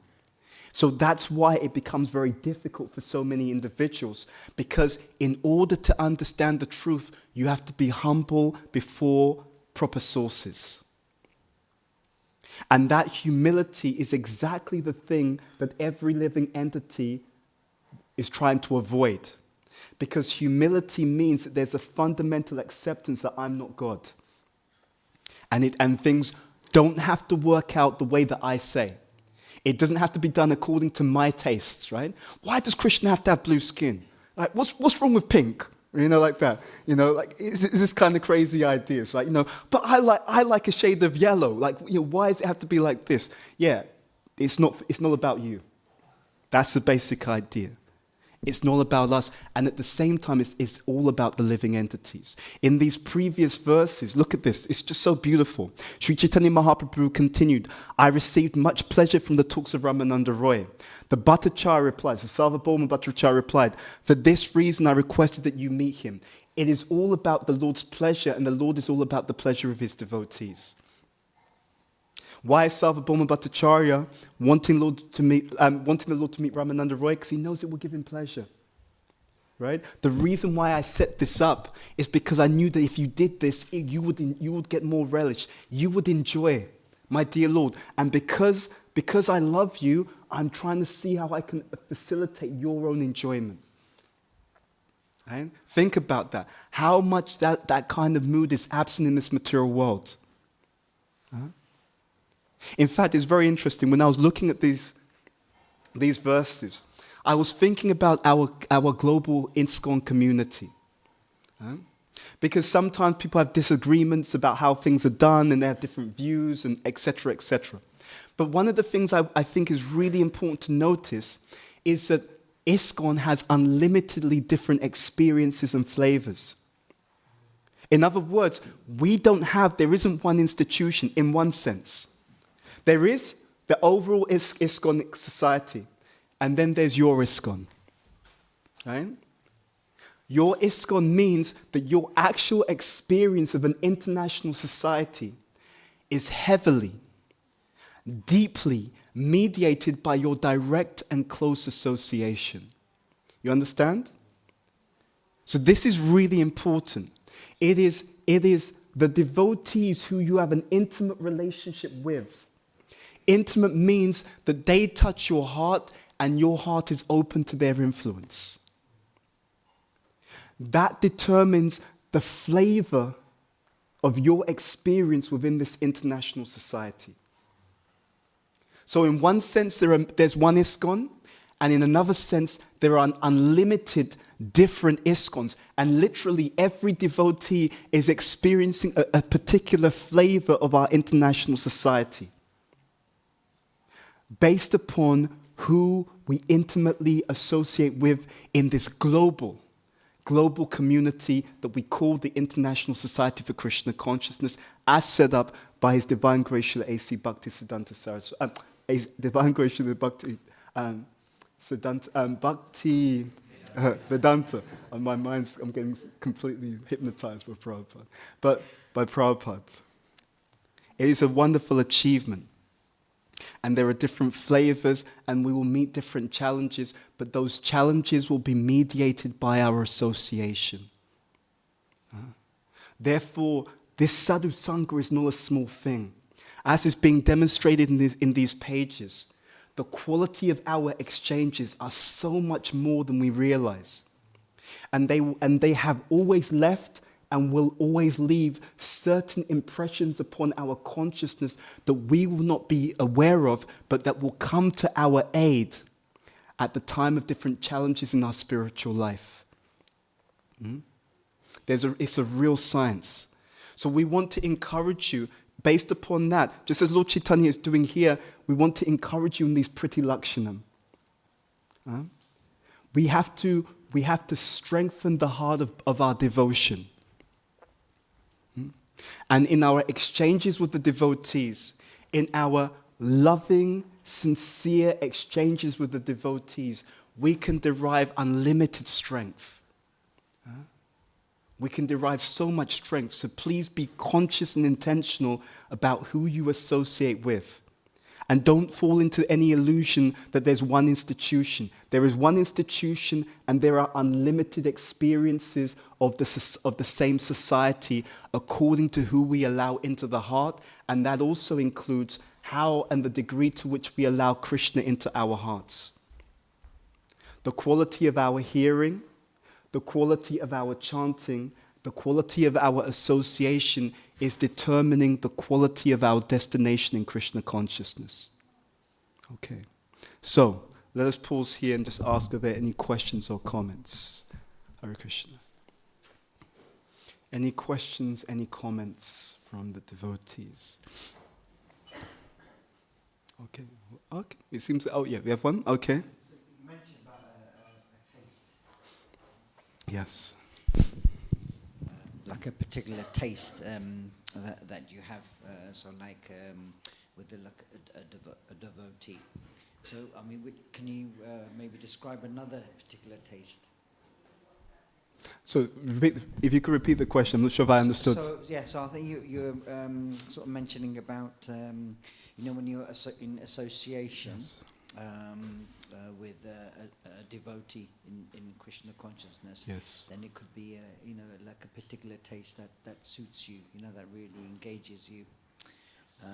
So that's why it becomes very difficult for so many individuals, because in order to understand the truth, you have to be humble before proper sources. And that humility is exactly the thing that every living entity is trying to avoid. Because humility means that there's a fundamental acceptance that I'm not God. And things don't have to work out the way that I say. It doesn't have to be done according to my tastes, right? Why does Krishna have to have blue skin? Like, what's wrong with pink? You know, like that. You know, like, is this kind of crazy ideas, right? You know, but I like a shade of yellow. Like, you know, why does it have to be like this? Yeah, it's not about you. That's the basic idea. It's not about us, and at the same time, it's all about the living entities. In these previous verses, look at this. It's just so beautiful. Sri Chaitanya Mahaprabhu continued, I received much pleasure from the talks of Ramananda Roy. The Bhattacharya replies, the Sarvabhauma Bhattacharya replied, for this reason I requested that you meet him. It is all about the Lord's pleasure, and the Lord is all about the pleasure of his devotees. Why is Sarvabhauma Bhattacharya wanting the Lord to meet Ramananda Roy? Because he knows it will give him pleasure. Right? The reason why I set this up is because I knew that if you did this, you would get more relish. You would enjoy, my dear Lord. And because I love you, I'm trying to see how I can facilitate your own enjoyment. Right? Think about that. How much that kind of mood is absent in this material world. Huh? In fact, it's very interesting. When I was looking at these verses, I was thinking about our global ISKCON community. Because sometimes people have disagreements about how things are done, and they have different views, and etc., etc. But one of the things I think is really important to notice is that ISKCON has unlimitedly different experiences and flavors. In other words, there isn't one institution in one sense. There is the overall ISKCON society, and then there's your ISKCON. Right? Your ISKCON means that your actual experience of an international society is heavily, deeply mediated by your direct and close association. You understand? So this is really important. It is the devotees who you have an intimate relationship with. Intimate means that they touch your heart and your heart is open to their influence. That determines the flavor of your experience within this international society. So in one sense, there's one ISKCON, and in another sense, there are unlimited different ISKCONs, and literally every devotee is experiencing a particular flavor of our international society, based upon who we intimately associate with in this global community that we call the International Society for Krishna Consciousness, as set up by His Divine Grace Srila A.C. Bhakti Siddhanta Saraswati. Divine Grace Srila Bhakti Vedanta. On my mind, I'm getting completely hypnotized by Prabhupada. But by Prabhupada. It is a wonderful achievement. And there are different flavors, and we will meet different challenges, but those challenges will be mediated by our association. Therefore, this sadhu sangha is not a small thing. As is being demonstrated in these pages, the quality of our exchanges are so much more than we realize. And they have always left and will always leave certain impressions upon our consciousness that we will not be aware of, but that will come to our aid at the time of different challenges in our spiritual life. It's a real science. So we want to encourage you, based upon that, just as Lord Chaitanya is doing here, we want to encourage you in these pretty lakshanam. We have to strengthen the heart of our devotion. And in our exchanges with the devotees, in our loving, sincere exchanges with the devotees, we can derive unlimited strength. We can derive so much strength. So please be conscious and intentional about who you associate with. And don't fall into any illusion that there's one institution. There is one institution and there are unlimited experiences of the same society according to who we allow into the heart. And that also includes how and the degree to which we allow Krishna into our hearts. The quality of our hearing, the quality of our chanting, the quality of our association is determining the quality of our destination in Krishna consciousness. Okay. So, let us pause here and just ask, are there any questions or comments? Hare Krishna. Any questions, any comments from the devotees? Okay. Okay. It seems, oh yeah, we have one? Okay. You mentioned about a taste. Yes. Like a particular taste that you have, so like with a devotee. So, I mean, can you maybe describe another particular taste? So, if you could repeat the question, I'm not sure if I understood. So I think you're sort of mentioning about, when you're in association. Yes. With a devotee in Krishna consciousness, Yes. then it could be like a particular taste that suits you, that really engages you. Yes.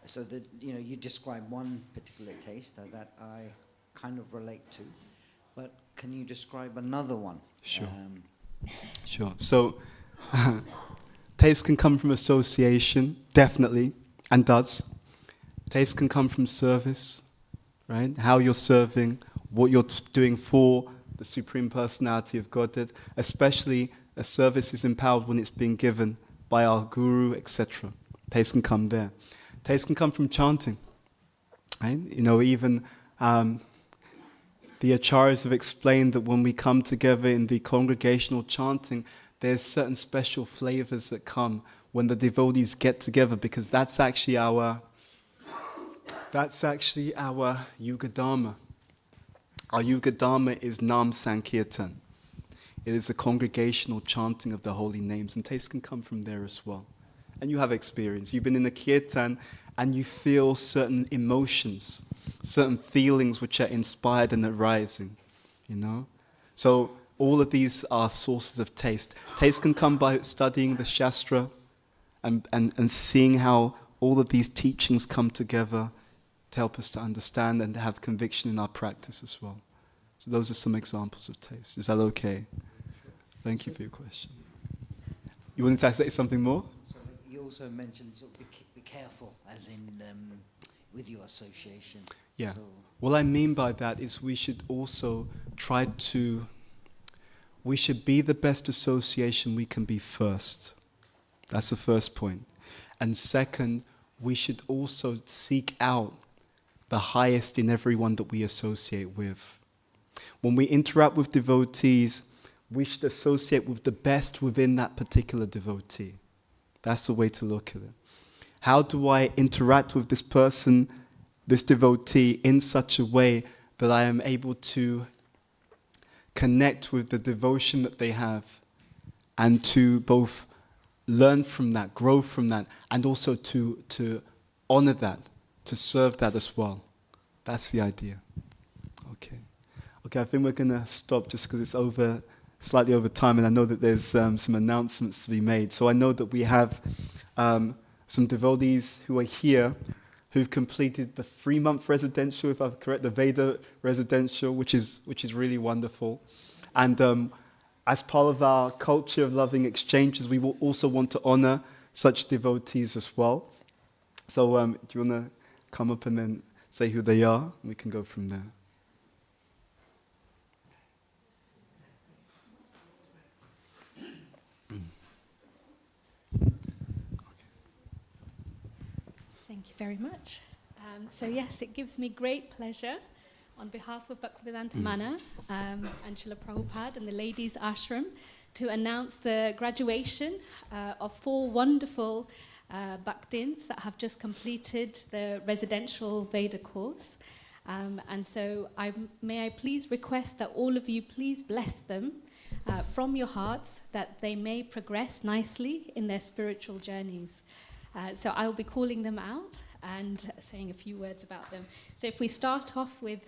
So that you describe one particular taste that I kind of relate to, but can you describe another one? Sure. Sure. So taste can come from association, definitely, and does. Taste can come from service, right? How you're serving, what you're doing for the Supreme Personality of Godhead. Especially, a service is empowered when it's being given by our Guru, etc. Taste can come there. Taste can come from chanting, right? Even the acharyas have explained that when we come together in the congregational chanting, there's certain special flavors that come when the devotees get together, because that's actually our Yuga Dharma. Our Yuga Dharma is Nam Sankirtan. It is the congregational chanting of the holy names, and taste can come from there as well. And you have experience. You've been in a kirtan and you feel certain emotions, certain feelings which are inspired and arising, So all of these are sources of taste. Taste can come by studying the Shastra and seeing how all of these teachings come together to help us to understand and to have conviction in our practice as well. So those are some examples of taste. Is that okay? Thank you for your question. You wanted to say something more? So you also mentioned sort of be careful, as in with your association. Yeah. So What I mean by that is we should also we should be the best association we can be first. That's the first point. And second, we should also seek out the highest in everyone that we associate with. When we interact with devotees, we should associate with the best within that particular devotee. That's the way to look at it. How do I interact with this person, this devotee, in such a way that I am able to connect with the devotion that they have, and to both learn from that, grow from that, and also to honor that, to serve that as well. That's the idea. Okay, I think we're going to stop just because it's slightly over time, and I know that there's some announcements to be made. So I know that we have some devotees who are here who've completed the 3-month residential, if I'm correct, the Veda residential, which is really wonderful. And as part of our culture of loving exchanges, we will also want to honor such devotees as well. So do you want to come up and then say who they are? We can go from there. Thank you very much. So yes, it gives me great pleasure on behalf of Bhaktivedanta Mana and Srila Prabhupada and the Ladies Ashram to announce the graduation of 4 wonderful Bhaktins that have just completed the residential Veda course. And so may I please request that all of you please bless them from your hearts, that they may progress nicely in their spiritual journeys. So I'll be calling them out and saying a few words about them. So if we start off with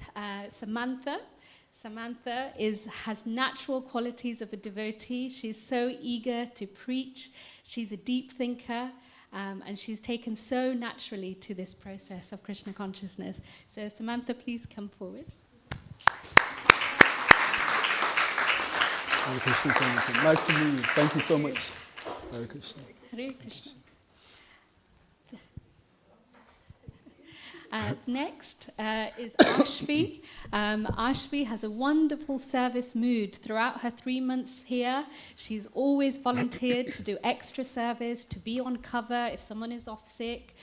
Samantha. Samantha has natural qualities of a devotee. She's so eager to preach. She's a deep thinker. And she's taken so naturally to this process of Krishna consciousness. So Samantha, please come forward. Hare Krishna. Nice to meet you. Thank you so much. Hare Krishna. Hare Krishna. Next is Ashvi. Ashvi has a wonderful service mood throughout her 3 months here. She's always volunteered to do extra service, to be on cover if someone is off sick.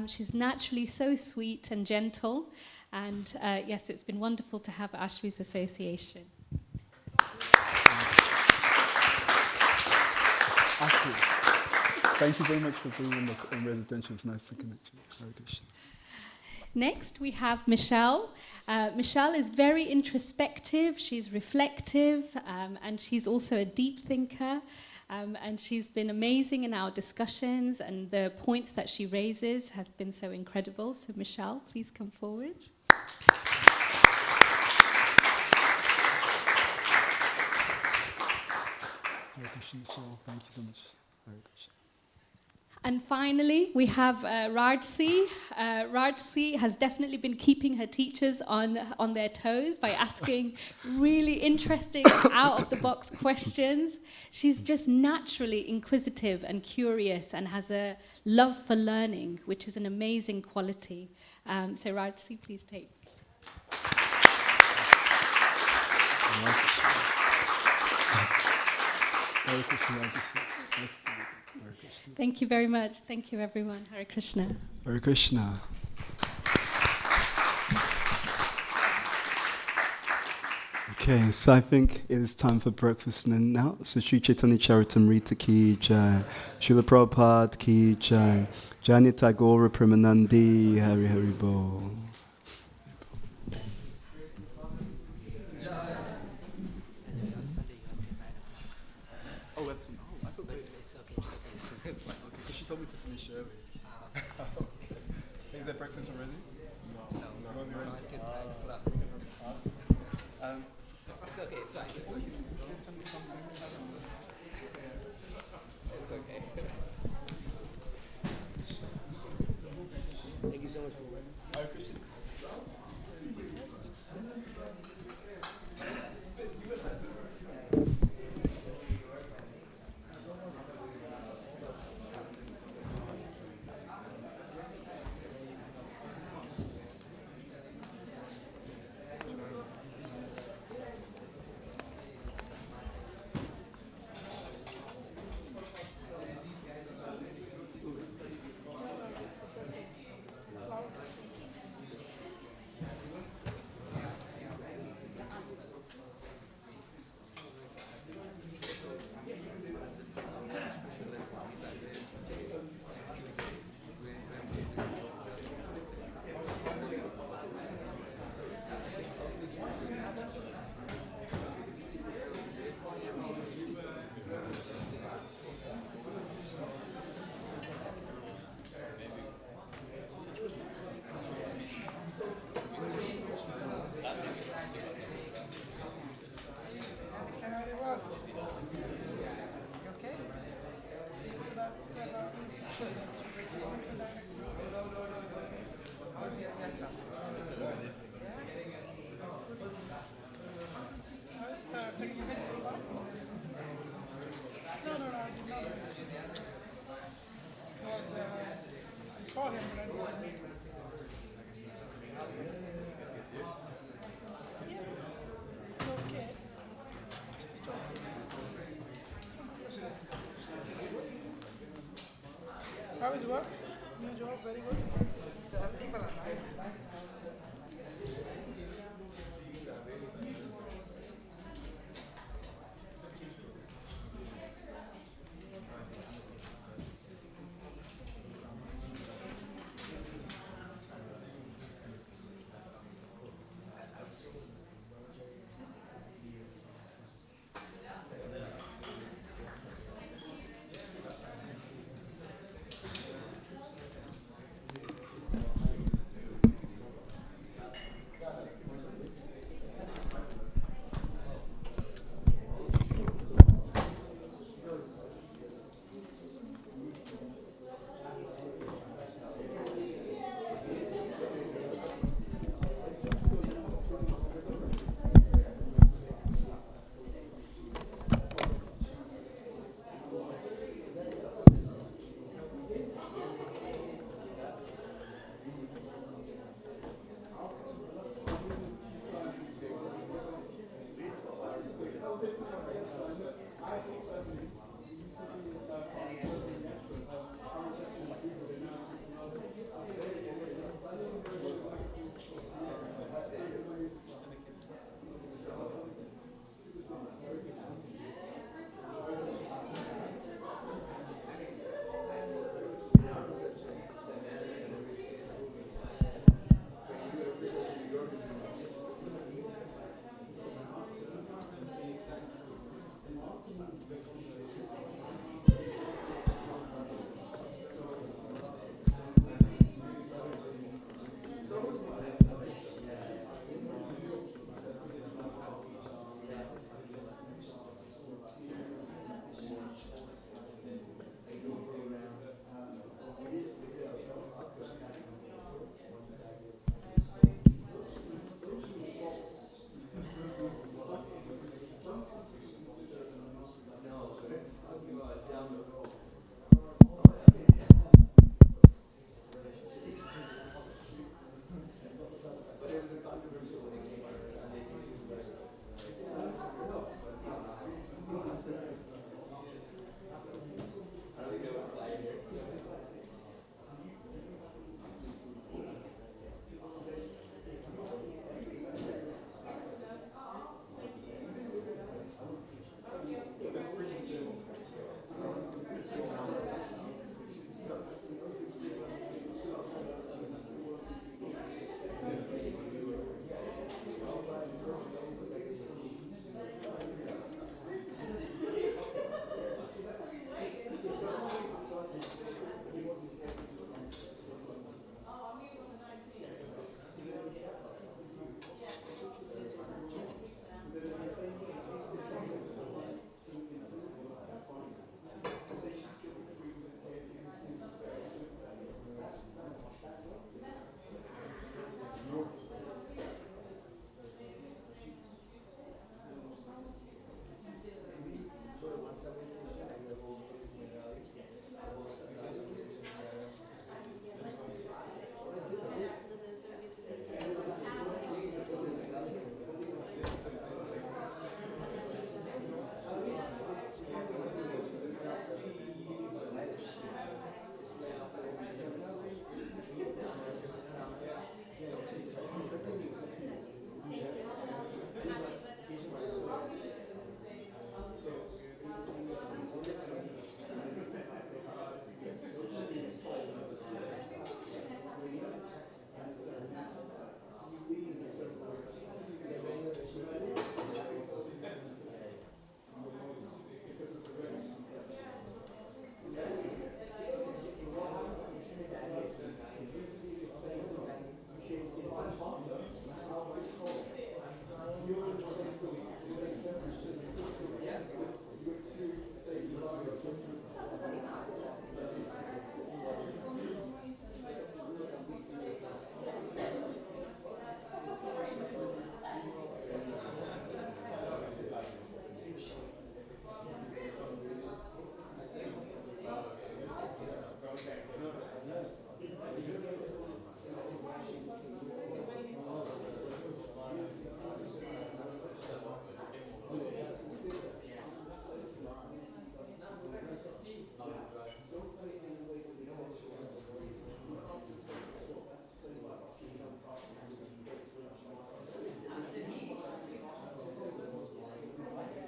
She's naturally so sweet and gentle. And yes, it's been wonderful to have Ashvi's association. Ashvi, thank you very much for being in residential. It's nice to connect you. Hare Krishna. Next, we have Michelle. Michelle is very introspective, she's reflective, and she's also a deep thinker. And she's been amazing in our discussions, and the points that she raises has been so incredible. So Michelle, please come forward. Hare Krishna, Michelle. Thank you so much. Hare Krishna. And finally, we have Rajsi. Rajsi has definitely been keeping her teachers on their toes by asking really interesting, out-of-the-box questions. She's just naturally inquisitive and curious and has a love for learning, which is an amazing quality. So Rajsi, please take. Hare Krishna, Hare Krishna. Nice to meet you. Hare Krishna. Thank you very much. Thank you, everyone. Hare Krishna. Hare Krishna. Okay, so I think it is time for breakfast now. So Sri Caitanya-Caritāmṛta ki jai, Srila Prabhupada ki jai, Jani Tagore Premanandi, Hari Hari Bol. She told me to finish early. Is there breakfast already? No. It's okay, it's fine. It's okay. Thank you so much for waiting. How is work? New job, very good.